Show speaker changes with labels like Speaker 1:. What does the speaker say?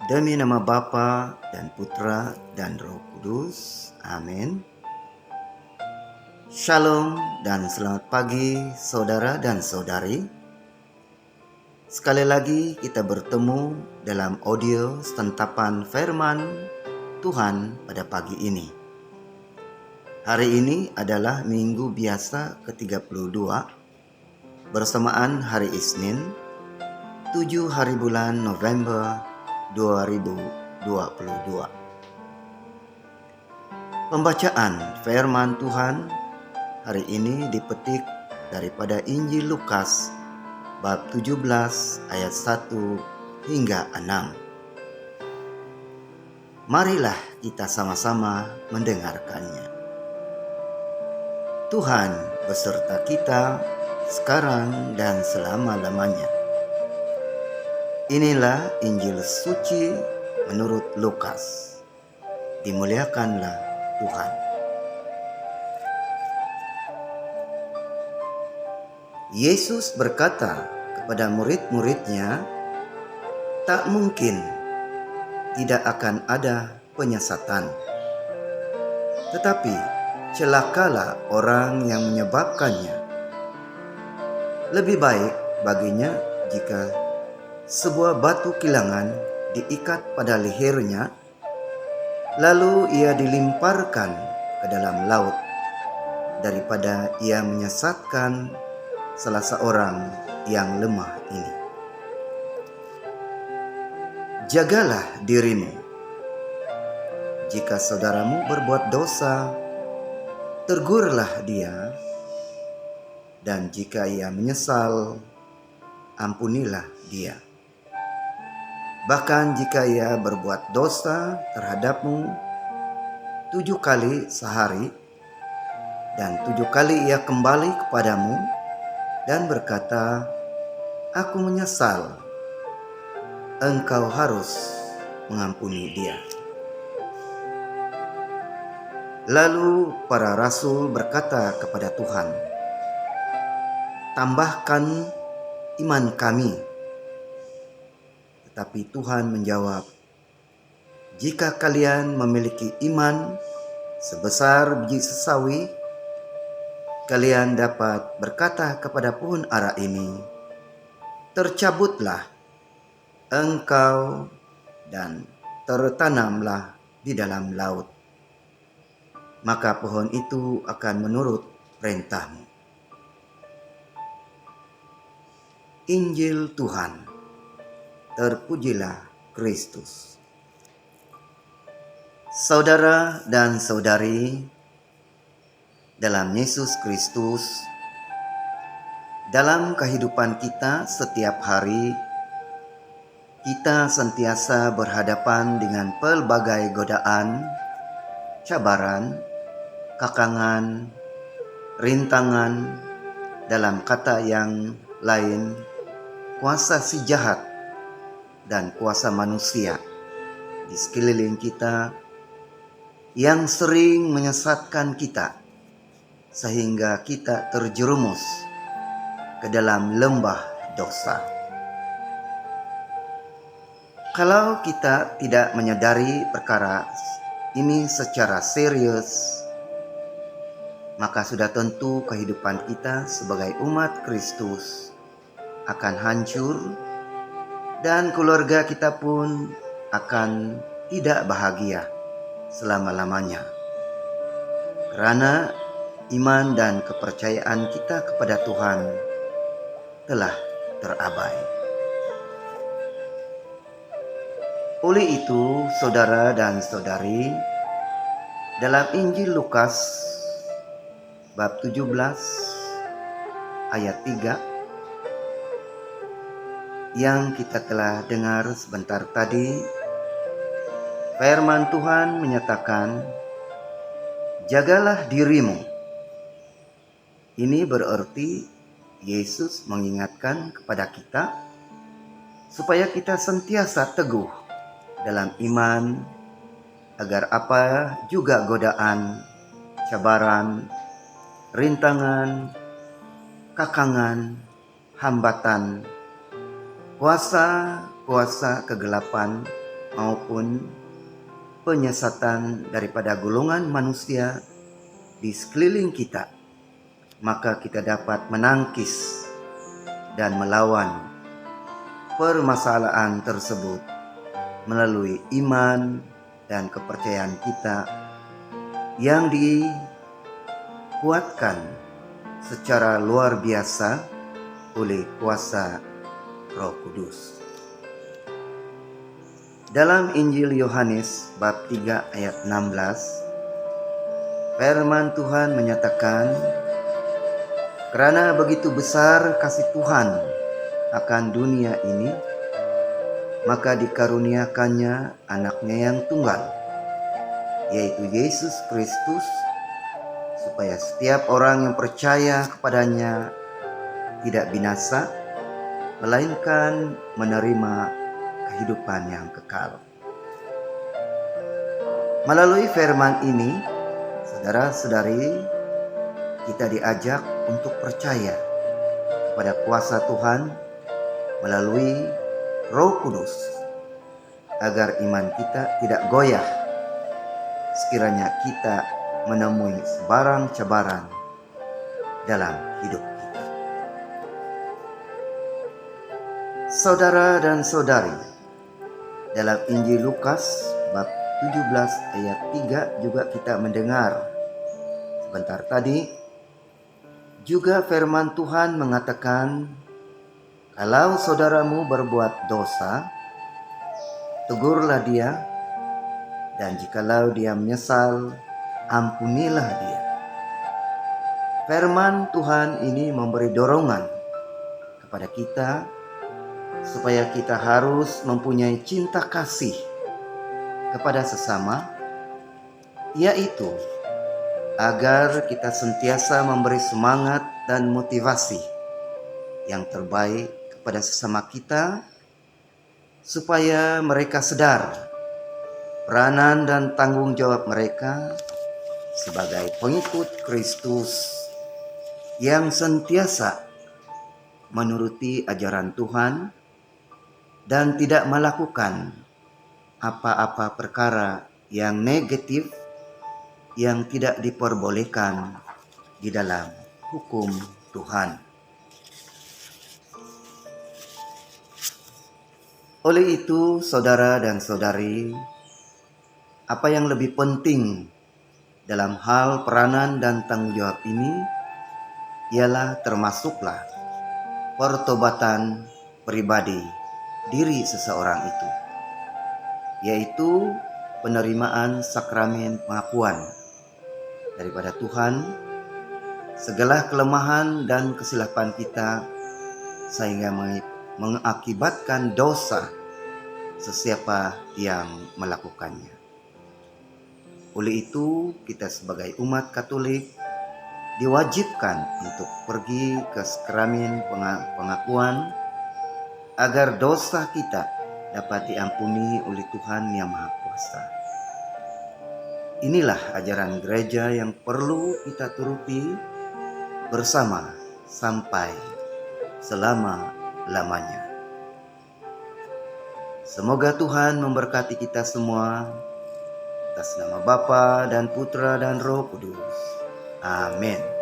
Speaker 1: Demi nama Bapa dan Putra dan Roh Kudus. Amin. Shalom dan selamat pagi saudara dan saudari. Sekali lagi kita bertemu dalam audio santapan firman Tuhan pada pagi ini. Hari ini adalah minggu biasa ke-32 bersamaan hari Isnin 7 hari bulan November 2022. Pembacaan firman Tuhan hari ini dipetik daripada Injil Lukas bab 17 ayat 1 hingga 6. Marilah kita sama-sama mendengarkannya. Tuhan beserta kita sekarang dan selama-lamanya. Inilah Injil suci menurut Lukas. Dimuliakanlah Tuhan. Yesus berkata kepada murid-muridnya, tak mungkin tidak akan ada penyesatan. Tetapi celakalah orang yang menyebabkannya. Lebih baik baginya jika sebuah batu kilangan diikat pada lehernya, lalu ia dilemparkan ke dalam laut, daripada ia menyesatkan salah seorang yang lemah ini. Jagalah dirimu. Jika saudaramu berbuat dosa, tegurlah dia, dan jika ia menyesal, ampunilah dia. Bahkan jika ia berbuat dosa terhadapmu 7 kali sehari, dan 7 kali ia kembali kepadamu dan berkata, "Aku menyesal," engkau harus mengampuni dia. Lalu para rasul berkata kepada Tuhan, "Tambahkan iman kami." Tetapi Tuhan menjawab, "Jika kalian memiliki iman sebesar biji sesawi, kalian dapat berkata kepada pohon ara ini, 'Tercabutlah engkau dan tertanamlah di dalam laut.' Maka pohon itu akan menurut perintahmu." Injil Tuhan. Terpujilah Kristus. Saudara dan saudari dalam Yesus Kristus, dalam kehidupan kita setiap hari, kita sentiasa berhadapan dengan pelbagai godaan, cabaran, kakangan, rintangan, dalam kata yang lain, kuasa si jahat dan kuasa manusia di sekeliling kita yang sering menyesatkan kita sehingga kita terjerumus ke dalam lembah dosa. Kalau kita tidak menyadari perkara ini secara serius, maka sudah tentu kehidupan kita sebagai umat Kristus akan hancur, dan keluarga kita pun akan tidak bahagia selama-lamanya. Karena iman dan kepercayaan kita kepada Tuhan telah terabai. Oleh itu, saudara dan saudari, dalam Injil Lukas bab 17 ayat 3 yang kita telah dengar sebentar tadi, firman Tuhan menyatakan, "Jagalah dirimu." Ini berarti Yesus mengingatkan kepada kita supaya kita sentiasa teguh dalam iman, agar apa juga godaan, cabaran, rintangan, kakangan, hambatan, kuasa-kuasa kegelapan maupun penyesatan daripada golongan manusia di sekeliling kita, maka kita dapat menangkis dan melawan permasalahan tersebut melalui iman dan kepercayaan kita yang dikuatkan secara luar biasa oleh kuasa Roh Kudus. Dalam Injil Yohanes bab 3 ayat 16, firman Tuhan menyatakan, "Karena begitu besar kasih Tuhan akan dunia ini, maka dikaruniakannya anaknya yang tunggal, yaitu Yesus Kristus, supaya setiap orang yang percaya kepadanya tidak binasa, melainkan menerima kehidupan yang kekal." Melalui firman ini, saudara-saudari, kita diajak untuk percaya kepada kuasa Tuhan melalui Roh Kudus, agar iman kita tidak goyah sekiranya kita menemui sebarang cabaran dalam hidup kita. Saudara dan saudari, dalam Injil Lukas bab 17 ayat 3 juga kita mendengar sebentar tadi, juga firman Tuhan mengatakan, "Kalau saudaramu berbuat dosa, tegurlah dia, dan jikalau dia menyesal, ampunilah dia." Firman Tuhan ini memberi dorongan kepada kita supaya kita harus mempunyai cinta kasih kepada sesama, yaitu agar kita sentiasa memberi semangat dan motivasi yang terbaik kepada sesama kita, supaya mereka sadar peranan dan tanggung jawab mereka sebagai pengikut Kristus yang sentiasa menuruti ajaran Tuhan dan tidak melakukan apa-apa perkara yang negatif yang tidak diperbolehkan di dalam hukum Tuhan. Oleh itu, saudara dan saudari, apa yang lebih penting dalam hal peranan dan tanggung jawab ini ialah termasuklah pertobatan pribadi diri seseorang itu, yaitu penerimaan sakramen pengakuan daripada Tuhan segala kelemahan dan kesilapan kita, sehingga mengakibatkan dosa sesiapa yang melakukannya. Oleh itu, kita sebagai umat Katolik diwajibkan untuk pergi ke sakramen pengakuan agar dosa kita dapat diampuni oleh Tuhan Yang Maha Kuasa. Inilah ajaran gereja yang perlu kita turuti bersama sampai selama-lamanya. Semoga Tuhan memberkati kita semua, atas nama Bapa dan Putra dan Roh Kudus. Amin.